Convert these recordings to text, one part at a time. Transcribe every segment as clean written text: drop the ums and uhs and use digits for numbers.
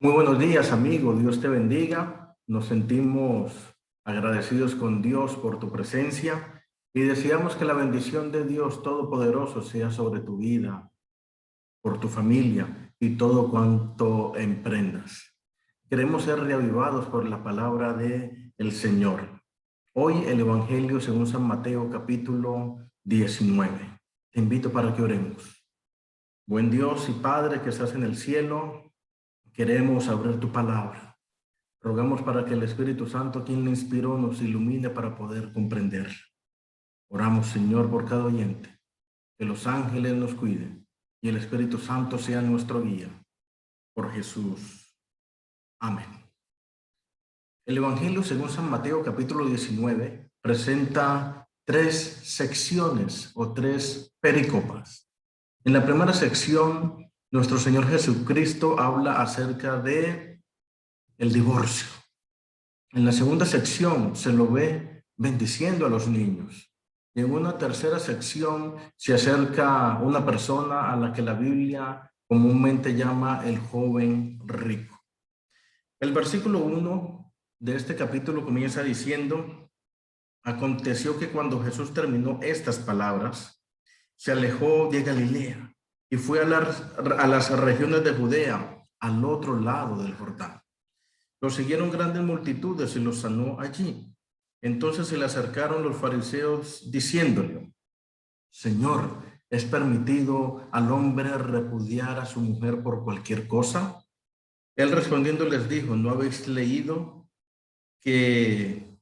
Muy buenos días, amigo. Dios te bendiga. Nos sentimos agradecidos con Dios por tu presencia y deseamos que la bendición de Dios Todopoderoso sea sobre tu vida, por tu familia y todo cuanto emprendas. Queremos ser reavivados por la palabra de el Señor. Hoy el Evangelio según San Mateo capítulo 19. Te invito para que oremos. Buen Dios y Padre que estás en el cielo, queremos abrir tu palabra. Rogamos para que el Espíritu Santo, quien le inspiró, nos ilumine para poder comprender. Oramos, Señor, por cada oyente, que los ángeles nos cuiden y el Espíritu Santo sea nuestro guía. Por Jesús. Amén. El Evangelio según San Mateo capítulo 19 presenta tres secciones o tres pericopas. En la primera sección, nuestro Señor Jesucristo habla acerca de el divorcio. En la segunda sección se lo ve bendiciendo a los niños. Y en una tercera sección se acerca una persona a la que la Biblia comúnmente llama el joven rico. El versículo 1 de este capítulo comienza diciendo: aconteció que cuando Jesús terminó estas palabras, se alejó de Galilea y fue a las regiones de Judea, al otro lado del Jordán. Lo siguieron grandes multitudes y los sanó allí. Entonces se le acercaron los fariseos diciéndole: Señor, ¿es permitido al hombre repudiar a su mujer por cualquier cosa? Él respondiendo les dijo: ¿no habéis leído que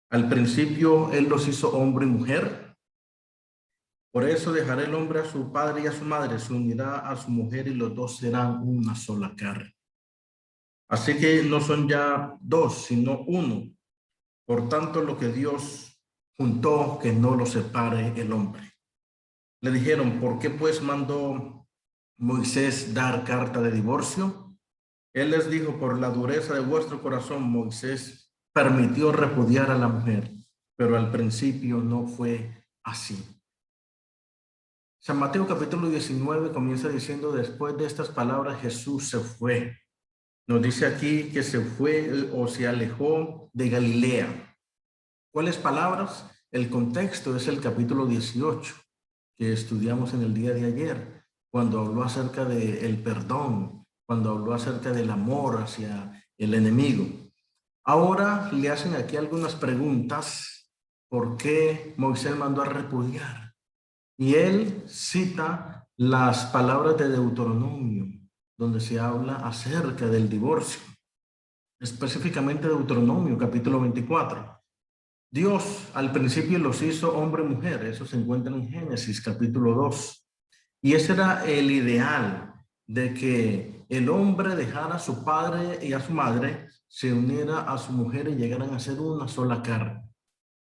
al principio él los hizo hombre y mujer? Por eso dejará el hombre a su padre y a su madre, se unirá a su mujer y los dos serán una sola carne. Así que no son ya dos, sino uno. Por tanto, lo que Dios juntó, que no lo separe el hombre. Le dijeron: ¿por qué pues mandó Moisés dar carta de divorcio? Él les dijo: por la dureza de vuestro corazón, Moisés permitió repudiar a la mujer, pero al principio no fue así. San Mateo capítulo 19 comienza diciendo: después de estas palabras Jesús se fue. Nos dice aquí que se fue o se alejó de Galilea. ¿Cuáles palabras? El contexto es el capítulo 18 que estudiamos en el día de ayer, cuando habló acerca del perdón, cuando habló acerca del amor hacia el enemigo. Ahora le hacen aquí algunas preguntas. ¿Por qué Moisés mandó a repudiar? Y él cita las palabras de Deuteronomio, donde se habla acerca del divorcio, específicamente Deuteronomio capítulo 24. Dios al principio los hizo hombre y mujer, eso se encuentra en Génesis capítulo 2. Y ese era el ideal, de que el hombre dejara a su padre y a su madre, se uniera a su mujer y llegaran a ser una sola carne.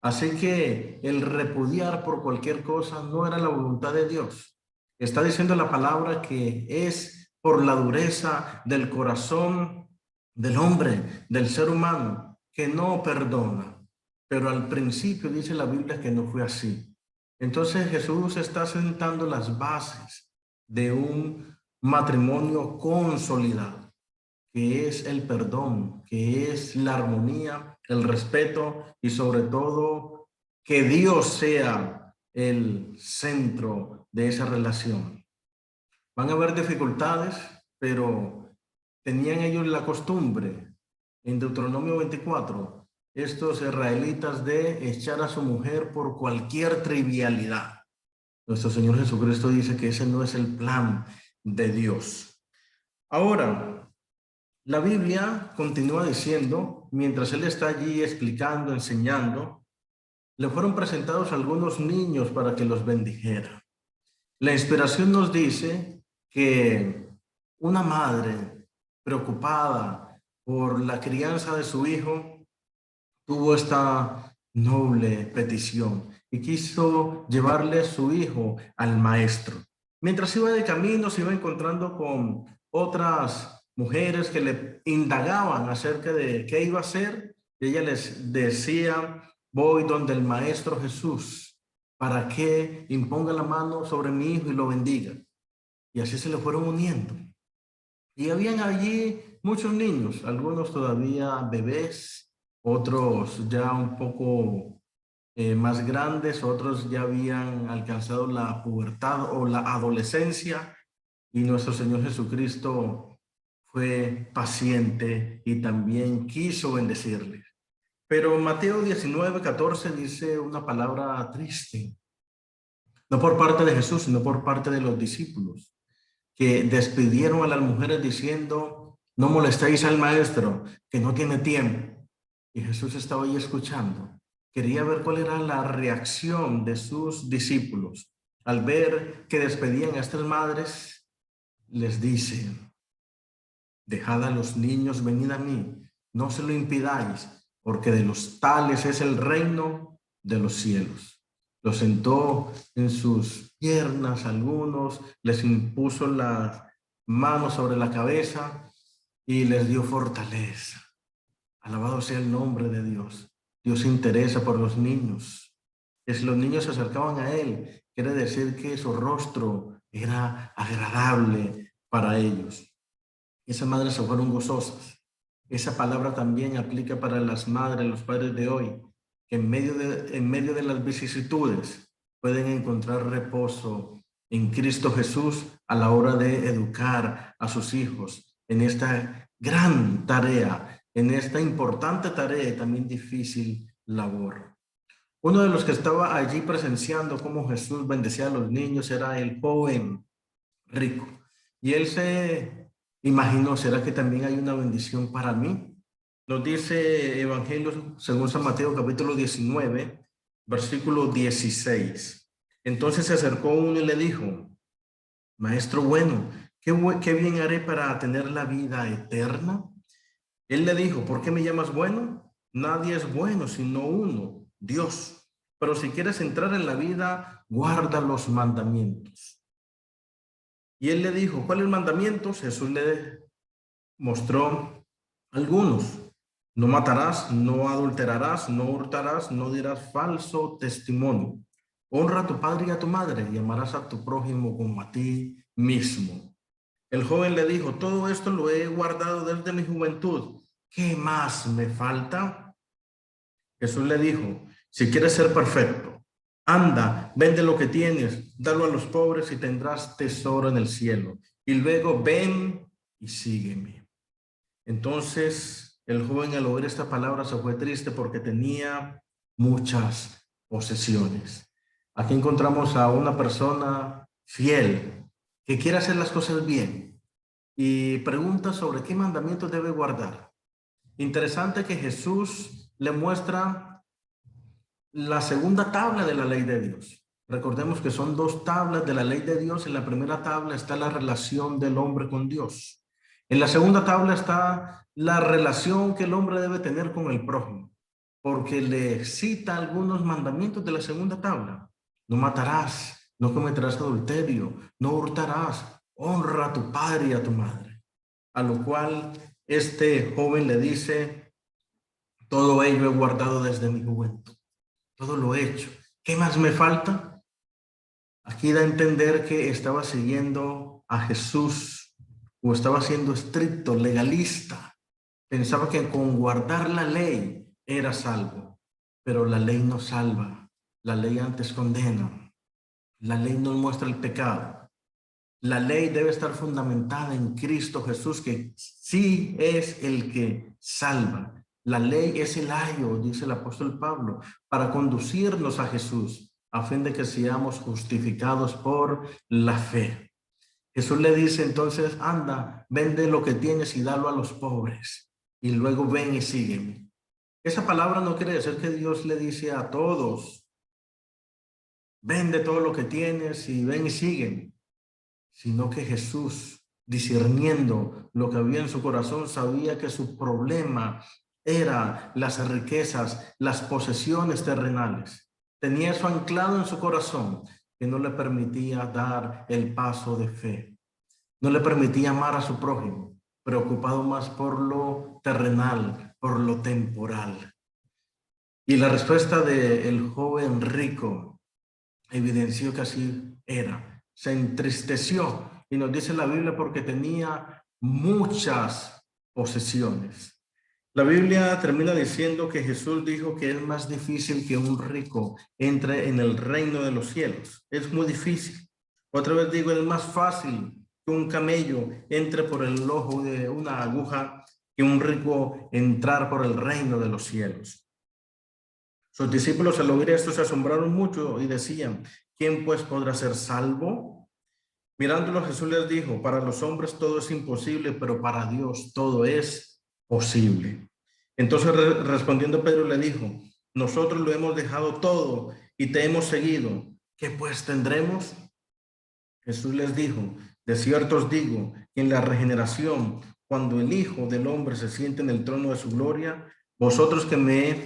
Así que el repudiar por cualquier cosa no era la voluntad de Dios. Está diciendo la palabra que es por la dureza del corazón del hombre, del ser humano, que no perdona. Pero al principio dice la Biblia que no fue así. Entonces Jesús está sentando las bases de un matrimonio consolidado, que es el perdón, que es la armonía, el respeto y sobre todo que Dios sea el centro de esa relación. Van a haber dificultades, pero tenían ellos la costumbre, en Deuteronomio 24, estos israelitas, de echar a su mujer por cualquier trivialidad. Nuestro Señor Jesucristo dice que ese no es el plan de Dios. Ahora, la Biblia continúa diciendo, mientras él está allí explicando, enseñando, le fueron presentados algunos niños para que los bendijera. La inspiración nos dice que una madre preocupada por la crianza de su hijo tuvo esta noble petición y quiso llevarle a su hijo al maestro. Mientras iba de camino, se iba encontrando con otras mujeres que le indagaban acerca de qué iba a hacer. Y ella les decía: voy donde el maestro Jesús para que imponga la mano sobre mi hijo y lo bendiga. Y así se le fueron uniendo. Y habían allí muchos niños, algunos todavía bebés, otros ya un poco más grandes, otros ya habían alcanzado la pubertad o la adolescencia, y nuestro Señor Jesucristo fue paciente y también quiso bendecirles. Pero Mateo 19:14 dice una palabra triste, no por parte de Jesús, sino por parte de los discípulos, que despidieron a las mujeres diciendo: no molestéis al maestro, que no tiene tiempo. Y Jesús estaba ahí escuchando. Quería ver cuál era la reacción de sus discípulos. Al ver que despedían a estas madres, les dice: dejad a los niños, venid a mí, no se lo impidáis, porque de los tales es el reino de los cielos. Los sentó en sus piernas algunos, les impuso las manos sobre la cabeza y les dio fortaleza. Alabado sea el nombre de Dios. Dios se interesa por los niños. Si los niños se acercaban a Él, quiere decir que su rostro era agradable para ellos. Esas madres se fueron gozosas. Esa palabra también aplica para las madres, los padres de hoy, que en medio de las vicisitudes pueden encontrar reposo en Cristo Jesús a la hora de educar a sus hijos en esta gran tarea, en esta importante tarea y también difícil labor. Uno de los que estaba allí presenciando cómo Jesús bendecía a los niños era el joven rico. Y él se imaginó: ¿será que también hay una bendición para mí? Nos dice Evangelio según San Mateo capítulo 19, versículo 16. Entonces se acercó uno y le dijo: Maestro bueno, ¿qué bien haré para tener la vida eterna? Él le dijo: ¿por qué me llamas bueno? Nadie es bueno sino uno, Dios. Pero si quieres entrar en la vida, guarda los mandamientos. Y él le dijo: ¿cuáles mandamientos? Jesús le mostró algunos: no matarás, no adulterarás, no hurtarás, no dirás falso testimonio. Honra a tu padre y a tu madre, y amarás a tu prójimo como a ti mismo. El joven le dijo: todo esto lo he guardado desde mi juventud. ¿Qué más me falta? Jesús le dijo: si quieres ser perfecto, anda, vende lo que tienes, dalo a los pobres y tendrás tesoro en el cielo. Y luego ven y sígueme. Entonces el joven, al oír esta palabra, se fue triste porque tenía muchas posesiones. Aquí encontramos a una persona fiel que quiere hacer las cosas bien y pregunta sobre qué mandamientos debe guardar. Interesante que Jesús le muestra la segunda tabla de la ley de Dios. Recordemos que son dos tablas de la ley de Dios. En la primera tabla está la relación del hombre con Dios. En la segunda tabla está la relación que el hombre debe tener con el prójimo, porque le cita algunos mandamientos de la segunda tabla. No matarás, no cometerás adulterio, no hurtarás, honra a tu padre y a tu madre. A lo cual este joven le dice: todo ello he guardado desde mi juventud. Todo lo he hecho. ¿Qué más me falta? Aquí da a entender que estaba siguiendo a Jesús, o estaba siendo estricto, legalista. Pensaba que con guardar la ley era salvo, pero la ley no salva. La ley antes condena. La ley nos muestra el pecado. La ley debe estar fundamentada en Cristo Jesús, que sí es el que salva. La ley es el ayo, dice el apóstol Pablo, para conducirnos a Jesús, a fin de que seamos justificados por la fe. Jesús le dice entonces: anda, vende lo que tienes y dalo a los pobres, y luego ven y sígueme. Esa palabra no quiere decir que Dios le dice a todos: vende todo lo que tienes y ven y sígueme, sino que Jesús, discerniendo lo que había en su corazón, sabía que su problema era las riquezas, las posesiones terrenales. Tenía eso anclado en su corazón, que no le permitía dar el paso de fe. No le permitía amar a su prójimo, preocupado más por lo terrenal, por lo temporal. Y la respuesta del joven rico evidenció que así era. Se entristeció, y nos dice la Biblia, porque tenía muchas posesiones. La Biblia termina diciendo que Jesús dijo que es más difícil que un rico entre en el reino de los cielos. Es muy difícil. Otra vez digo, es más fácil que un camello entre por el ojo de una aguja que un rico entrar por el reino de los cielos. Sus discípulos al oír esto se asombraron mucho y decían, ¿quién pues podrá ser salvo? Mirándolo Jesús les dijo, para los hombres todo es imposible, pero para Dios todo es posible. Entonces respondiendo Pedro le dijo, nosotros lo hemos dejado todo y te hemos seguido. ¿Qué pues tendremos? Jesús les dijo, de cierto os digo, que en la regeneración, cuando el Hijo del Hombre se siente en el trono de su gloria, vosotros que me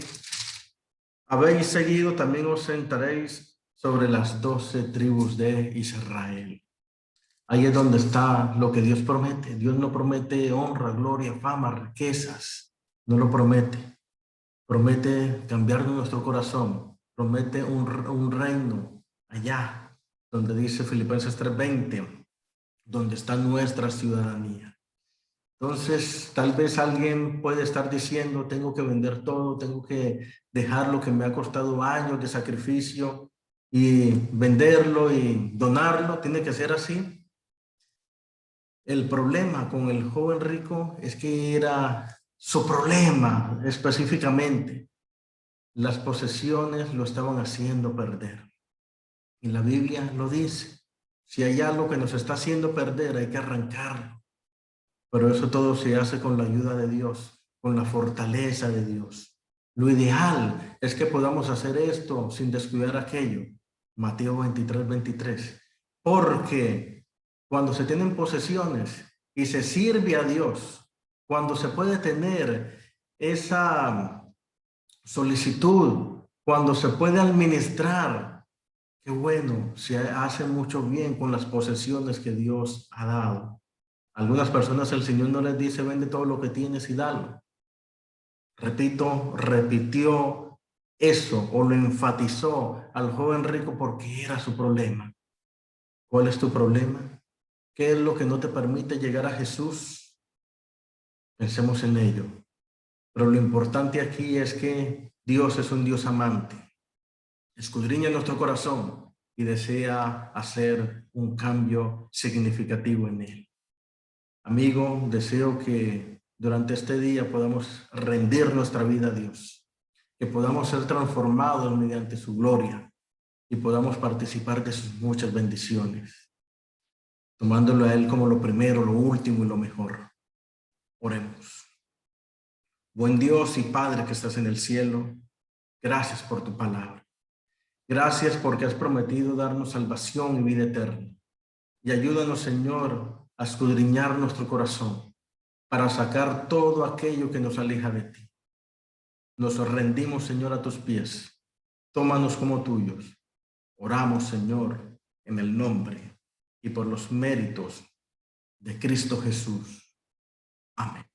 habéis seguido, también os sentaréis sobre las 12 tribus de Israel. Ahí es donde está lo que Dios promete. Dios no promete honra, gloria, fama, riquezas. No lo promete. Promete cambiar nuestro corazón. Promete un reino allá, donde dice Filipenses 3:20, donde está nuestra ciudadanía. Entonces, tal vez alguien puede estar diciendo, tengo que vender todo, tengo que dejar lo que me ha costado años de sacrificio y venderlo y donarlo. ¿Tiene que ser así? El problema con el joven rico es que era su problema específicamente. Las posesiones lo estaban haciendo perder. Y la Biblia lo dice. Si hay algo que nos está haciendo perder, hay que arrancarlo. Pero eso todo se hace con la ayuda de Dios, con la fortaleza de Dios. Lo ideal es que podamos hacer esto sin descuidar aquello. Mateo 23:23. Porque cuando se tienen posesiones y se sirve a Dios, cuando se puede tener esa solicitud, cuando se puede administrar, qué bueno, se hace mucho bien con las posesiones que Dios ha dado. Algunas personas el Señor no les dice, vende todo lo que tienes y dalo. Repitió eso o lo enfatizó al joven rico porque era su problema. ¿Cuál es tu problema? ¿Qué es lo que no te permite llegar a Jesús? Pensemos en ello. Pero lo importante aquí es que Dios es un Dios amante. Escudriña nuestro corazón y desea hacer un cambio significativo en él. Amigo, deseo que durante este día podamos rendir nuestra vida a Dios, que podamos ser transformados mediante su gloria y podamos participar de sus muchas bendiciones, tomándolo a Él como lo primero, lo último y lo mejor. Oremos. Buen Dios y Padre que estás en el cielo, gracias por tu palabra. Gracias porque has prometido darnos salvación y vida eterna. Y ayúdanos, Señor, a escudriñar nuestro corazón para sacar todo aquello que nos aleja de ti. Nos rendimos, Señor, a tus pies. Tómanos como tuyos. Oramos, Señor, en el nombre y por los méritos de Cristo Jesús. Amén.